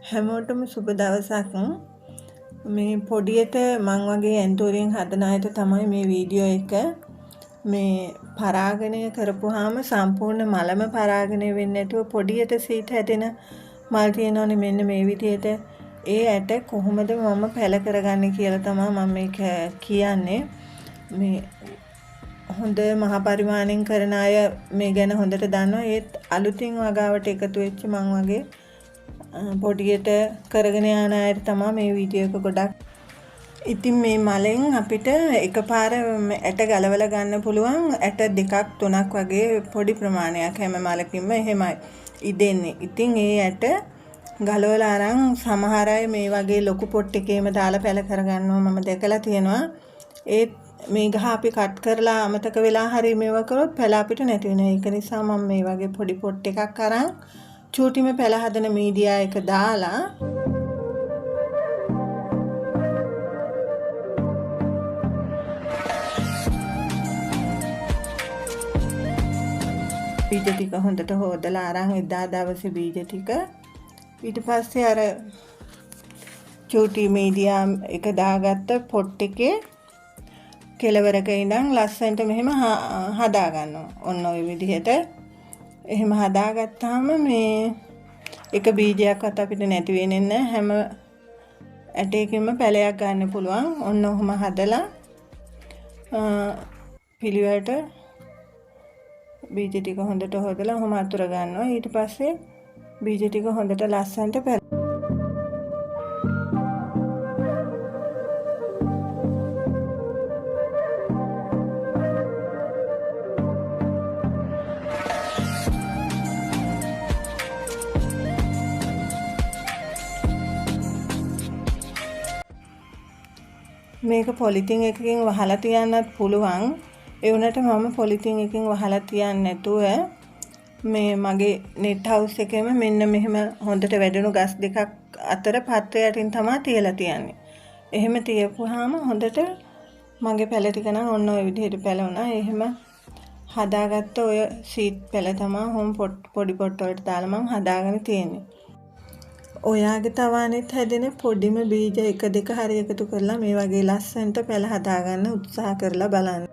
හැමෝටම සුබ දවසක්. මේ පොඩියට මං වගේ ඇන්තෝරියෙන් හදන අයට තමයි මේ වීඩියෝ එක. මේ පරාගණය කරපුවාම සම්පූර්ණ මලම පරාගණය වෙන්නේ නැතුව පොඩියට සීට හැදෙන මල් තියෙනවනේ මෙන්න මේ විදිහට. ඒ ඇට කොහොමද මම පැල කරගන්නේ කියලා තමයි මම මේක කියන්නේ. මේ හොඳ මහා පරිමාණයෙන් කරන අය මේ ගැන හොඳට දන්නවා. ඒත් අලුතින් වගාවට එකතු වෙච්ච මං වගේ පොඩියට කරගෙන යන අයට තමයි මේ වීඩියෝ එක ගොඩක්. ඉතින් මේ මලෙන් අපිට එකපාර ඇට ගලවලා ගන්න පුළුවන් ඇට දෙකක් තුනක් වගේ පොඩි ප්‍රමාණයක් හැම මලකින්ම එහෙමයි ඉදෙන්නේ. ඉතින් ඒ ඇට ගලවලා අරන් සමහර අය මේ වගේ ලොකු පොට් එකේම දාලා පැල කරගන්නවා මම දැකලා තියෙනවා. ඒත් මේ ගහ අපි කට් කරලා අමතක වෙලා හරි මේව කරොත් පැල අපිට නැති වෙනවා. ඒක නිසා මම මේ වගේ පොඩි පොට් එකක් අරන් චූටිම පැල හදන මීඩියා එක දාලා බීජ ටික හොඳට හොදලා අරන් එදා දවසේ බීජ ටික ඊට පස්සේ අර චූටි මීඩියා එක දාගත්ත පොට් එකේ කෙලවරක ඉඳන් ලස්සනට මෙහෙම හදා ගන්නවා. ඔන්න ඔය විදිහට එහෙම හදාගත්තාම මේ එක බීජයක්වත් අපිට නැති වෙන්නේ නැහැ. හැම ඇටයකින්ම පැලයක් ගන්න පුළුවන්. ඔන්න ඔහම හදලා පිළිවෙලට බීජ ටික හොඳට හොදලා ඔහම අතුර ගන්නවා. ඊට පස්සේ බීජ ටික හොඳට ලස්සනට මේක පොලිතින් එකකින් වහලා තියන්නත් පුළුවන්. ඒ වුණාට මම පොලිතින් එකකින් වහලා තියන්නේ නැතුව මේ මගේ නෙට් හවුස් එකේම මෙන්න මෙහෙම හොඳට වැඩුණු ගස් දෙකක් අතර පත්‍ර යටින් තමයි තියලා තියන්නේ. එහෙම තියපුවාම හොඳට මගේ පැල ටික නම් ඔන්න ඔය විදිහට පැලුණා. එහෙම හදාගත්ත ඔය සීඩ් පැල තමයි පොඩි පොට් වලට දාලා මම හදාගෙන තියෙන්නේ. ඔයාගේ තවානෙත් හැදෙන පොඩිම බීජ එක දෙක හරි එකතු කරලා මේ වගේ ලස්සනට පැල හදාගන්න උත්සාහ කරලා බලන්න.